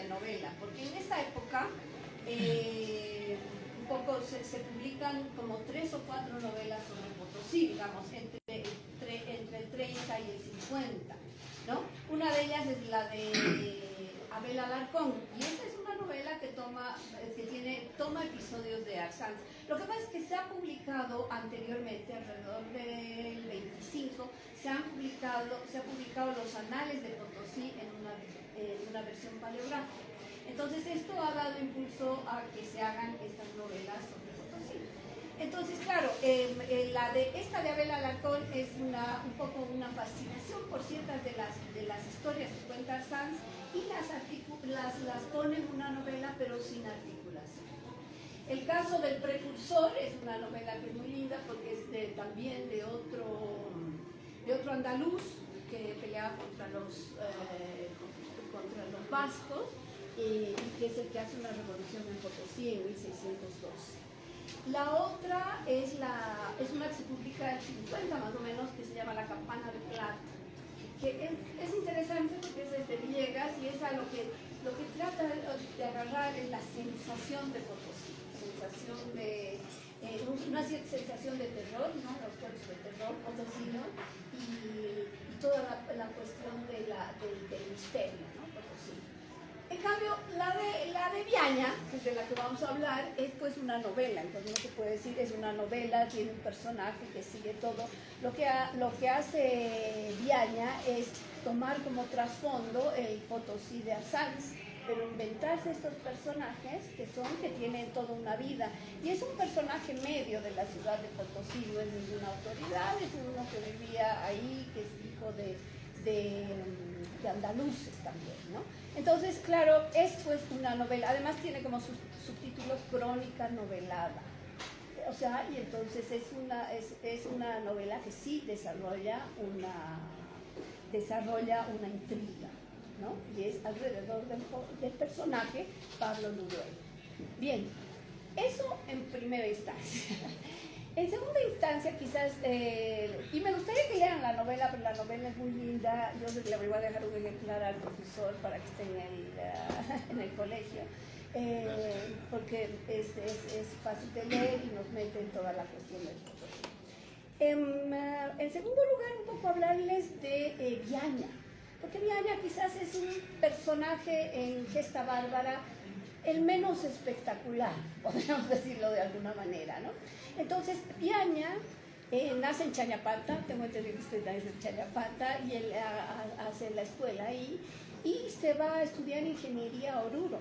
de novela, porque en esa época un poco se publican como 3 o 4 novelas sobre Potosí, digamos, entre el 30 y el 50, ¿no? Una de ellas es la de Abel Alarcón, y esa es una novela que toma episodios de Arsanz. Lo que pasa es que se ha publicado anteriormente, alrededor del 25, se ha publicado los anales de Potosí en una versión paleográfica. Entonces esto ha dado impulso a que se hagan estas novelas sobre Potosí. Entonces, claro, esta de Abel Alarcón es un poco una fascinación por ciertas de las historias que cuenta Sanz y las pone en una novela pero sin articulación. El caso del precursor es una novela que es muy linda porque es también de otro andaluz que peleaba contra los vascos y que es el que hace una revolución en Potosí en 1612. La otra es una que se publica en 50 más o menos, que se llama La Campana de Plata, que es interesante porque es de Villegas y es lo que trata de agarrar es la sensación de Potosí, una cierta sensación de terror, ¿no? Los cuentos de terror potosino y toda la cuestión del misterio, ¿no? Potosí. En cambio, la de Viaña, que es de la que vamos a hablar, es pues una novela, entonces no se puede decir, es una novela, tiene un personaje que sigue todo. Lo que hace Viaña es tomar como trasfondo el Potosí de Arsanz, pero inventarse estos personajes que tienen toda una vida. Y es un personaje medio de la ciudad de Potosí, no es ninguna autoridad, es uno que vivía ahí, que es hijo de andaluces también, ¿no? Entonces, claro, es pues una novela, además tiene como subtítulo Crónica Novelada. O sea, y entonces es una novela que sí desarrolla una intriga, ¿no? Y es alrededor del personaje Pablo Ludueña. Bien, eso en primera instancia. En segunda instancia, quizás, y me gustaría que lean la novela, pero la novela es muy linda. Yo le voy a dejar un ejemplar al profesor para que esté en el colegio, porque es fácil de leer y nos mete en toda la cuestión del Potosí. En segundo lugar, un poco hablarles de Viaña, porque Viaña quizás es un personaje en Gesta Bárbara el menos espectacular, podríamos decirlo de alguna manera, ¿no? Entonces, Viaña nace en Chayapata, tengo entendido que usted nace en Chayapata, y él hace la escuela ahí, y se va a estudiar ingeniería a Oruro.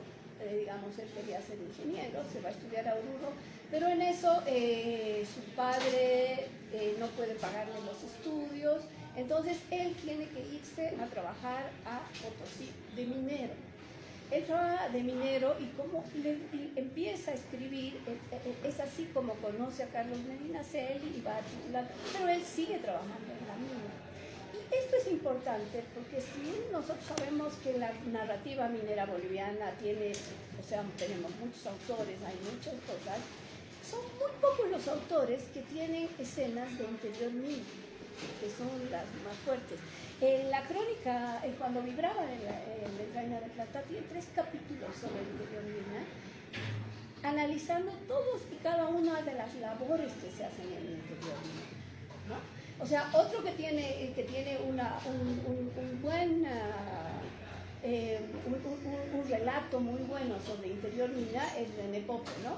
Digamos, él quería ser ingeniero, se va a estudiar a Oruro, pero en eso su padre no puede pagarle los estudios, entonces él tiene que irse a trabajar a Potosí de minero. Él trabaja de minero y como empieza a escribir, es así como conoce a Carlos Medinaceli y va a titular, pero él sigue trabajando en la mina. Y esto es importante porque si nosotros sabemos que la narrativa minera boliviana tenemos muchos autores, hay muchas cosas, son muy pocos los autores que tienen escenas de interior mina, que son las más fuertes. La crónica, cuando vibraba en la entraña de plata, tiene 3 capítulos sobre el interior mina, analizando todos y cada una de las labores que se hacen en el interior mina, ¿no? O sea, otro que tiene un relato muy bueno sobre interior mina es René Pope, ¿no?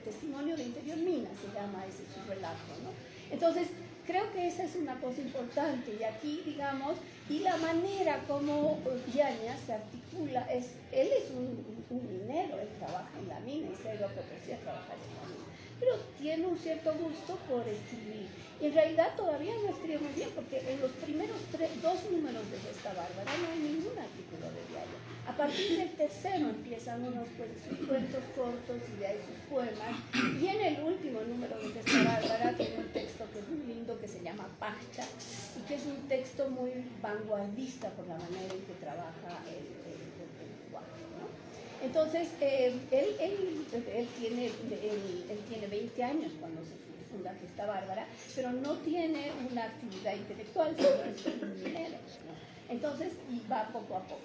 Testimonio de interior mina se llama ese su relato, ¿no? Entonces, creo que esa es una cosa importante y aquí, digamos, y la manera como Viaña se articula, él es un minero, él trabaja en la mina y se ha ido a Potosí a trabajar en la mina, pero tiene un cierto gusto por escribir. Y en realidad todavía no escribe muy bien, porque en los primeros 2 números de Gesta Bárbara no hay ningún artículo de Viaña. A partir del tercero empiezan sus cuentos cortos y de ahí sus poemas. Y en el último número de Gesta Bárbara tiene un texto que es muy lindo, que se llama Pacha, y que es un texto muy vanguardista por la manera en que trabaja el lenguaje, ¿no? Entonces, él tiene 20 años cuando se funda Gesta Bárbara, pero no tiene una actividad intelectual, solo es un minero, ¿no? Entonces, y va poco a poco.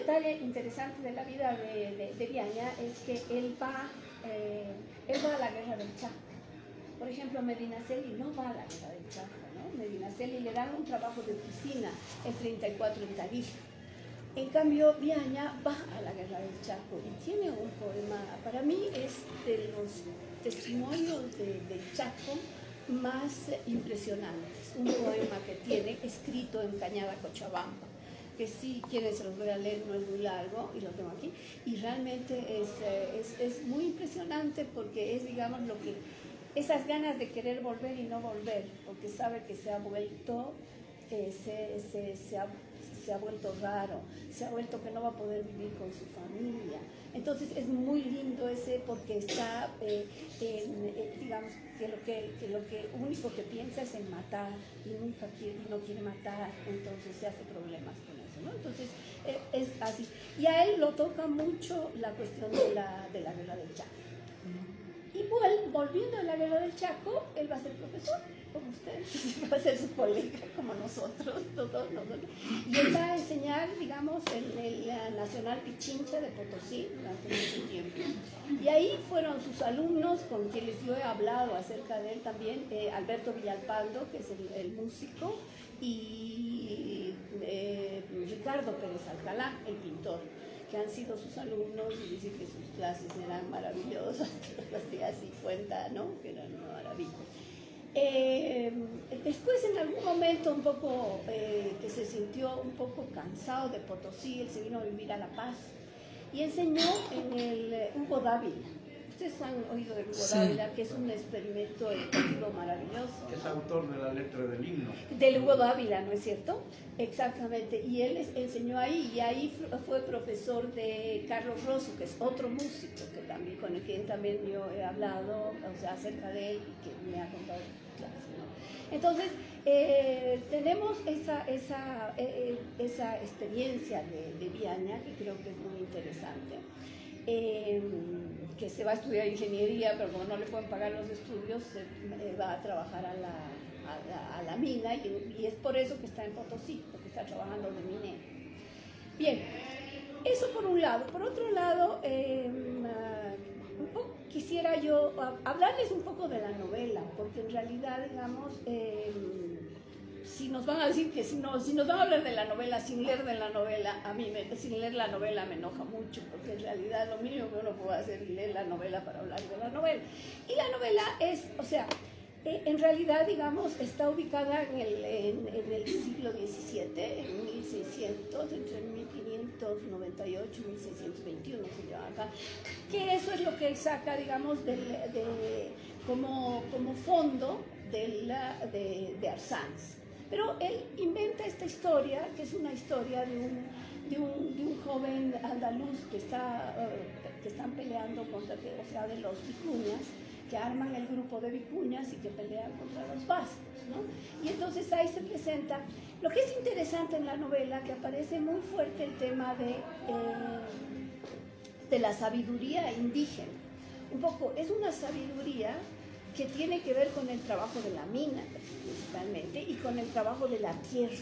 detalle interesante de la vida de Viaña es que él va a la guerra del Chaco. Por ejemplo, Medinaceli no va a la guerra del Chaco, ¿no? Medinaceli le dan un trabajo de oficina en 34 en Tarija. En cambio, Viaña va a la guerra del Chaco y tiene un poema, para mí es de los testimonios del Chaco más impresionantes. Un poema que tiene escrito en Cañada, Cochabamba, que si quieren se los voy a leer, no es muy largo y lo tengo aquí, y realmente es muy impresionante porque es, digamos, lo que esas ganas de querer volver y no volver, porque sabe que se ha vuelto se ha vuelto raro, se ha vuelto que no va a poder vivir con su familia. Entonces es muy lindo ese, porque está, digamos, que lo único que piensa es en matar y nunca no quiere matar, entonces se hace problemas con eso, ¿no? Entonces es así. Y a él lo toca mucho la cuestión de la guerra del Chaco. Y volviendo a la guerra del Chaco, él va a ser profesor, como ustedes, va a ser su colega, como nosotros, todos nosotros. Y él va a enseñar, digamos, en la Nacional Pichincha de Potosí durante mucho tiempo. Y ahí fueron sus alumnos con quienes yo he hablado acerca de él también, Alberto Villalpando, que es el músico, y Ricardo Pérez Alcalá, el pintor, que han sido sus alumnos, y dice que sus clases eran maravillosas, que así cuenta, ¿no? Que eran una maravilla. Después, en algún momento, un poco que se sintió un poco cansado de Potosí, él se vino a vivir a La Paz y enseñó en el Hugo Dávila. Ustedes han oído de Hugo Dávila, que es un experimento educativo maravilloso. Es autor de la letra del himno. Del Hugo Dávila, ¿no es cierto? Exactamente. Y él enseñó ahí, y ahí fue profesor de Carlos Rosso, que es otro músico que también, con el que también yo he hablado, o sea, acerca de él, y que me ha contado clases, ¿no? Entonces, tenemos esa experiencia de Viaña, que creo que es muy interesante. Que se va a estudiar ingeniería, pero como no le pueden pagar los estudios, va a trabajar a la mina, y es por eso que está en Potosí, porque está trabajando de minero. Bien, eso por un lado. Por otro lado, quisiera yo hablarles un poco de la novela, porque en realidad, digamos, si nos van a decir que si nos van a hablar de la novela sin leer de la novela, sin leer la novela me enoja mucho, porque en realidad lo mínimo que uno puede hacer es leer la novela para hablar de la novela. Y la novela es, o sea, en realidad, digamos, está ubicada en el siglo XVII, en 1600, entre 1598 y 1621 se llama acá, que eso es lo que él saca, digamos, como fondo de Arsanz. Pero él inventa esta historia, que es una historia de un joven andaluz que están peleando contra, o sea, de los vicuñas, que arman el grupo de vicuñas y que pelean contra los vascos, ¿no? Y entonces ahí se presenta, lo que es interesante en la novela, que aparece muy fuerte el tema de la sabiduría indígena. Un poco, es una sabiduría que tiene que ver con el trabajo de la mina, principalmente, y con el trabajo de la tierra.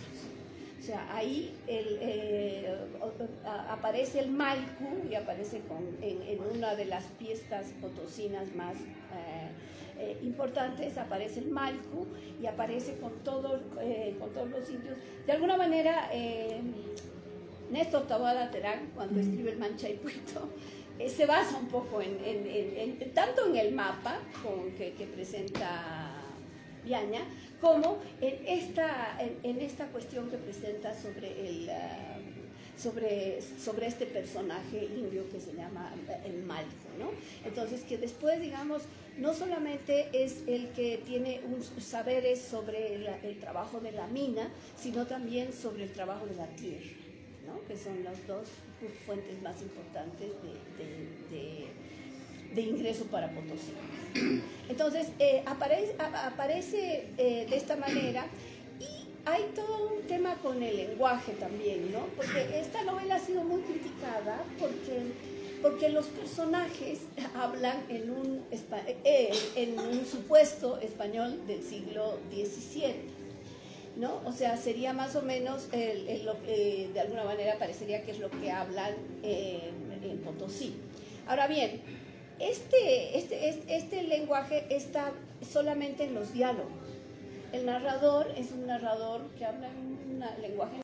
O sea, ahí aparece el malcu, y aparece en una de las fiestas potosinas más importantes, aparece el malcu, y aparece con todos los indios. De alguna manera, Néstor Taboada Terán, cuando escribe el Manchaypuito, se basa un poco tanto en el mapa que presenta Viaña, como en esta cuestión que presenta sobre este personaje indio que se llama el Malco, ¿no? Entonces, que después, digamos, no solamente es el que tiene saberes sobre el trabajo de la mina, sino también sobre el trabajo de la tierra, ¿no? Que son las dos fuentes más importantes de ingreso para Potosí. Entonces, aparece de esta manera, y hay todo un tema con el lenguaje también, ¿no? Porque esta novela ha sido muy criticada porque los personajes hablan en un supuesto español del siglo XVII. ¿no? O sea, sería más o menos, de alguna manera parecería que es lo que hablan en Potosí. Ahora bien, este lenguaje está solamente en los diálogos. El narrador es un narrador que habla en un lenguaje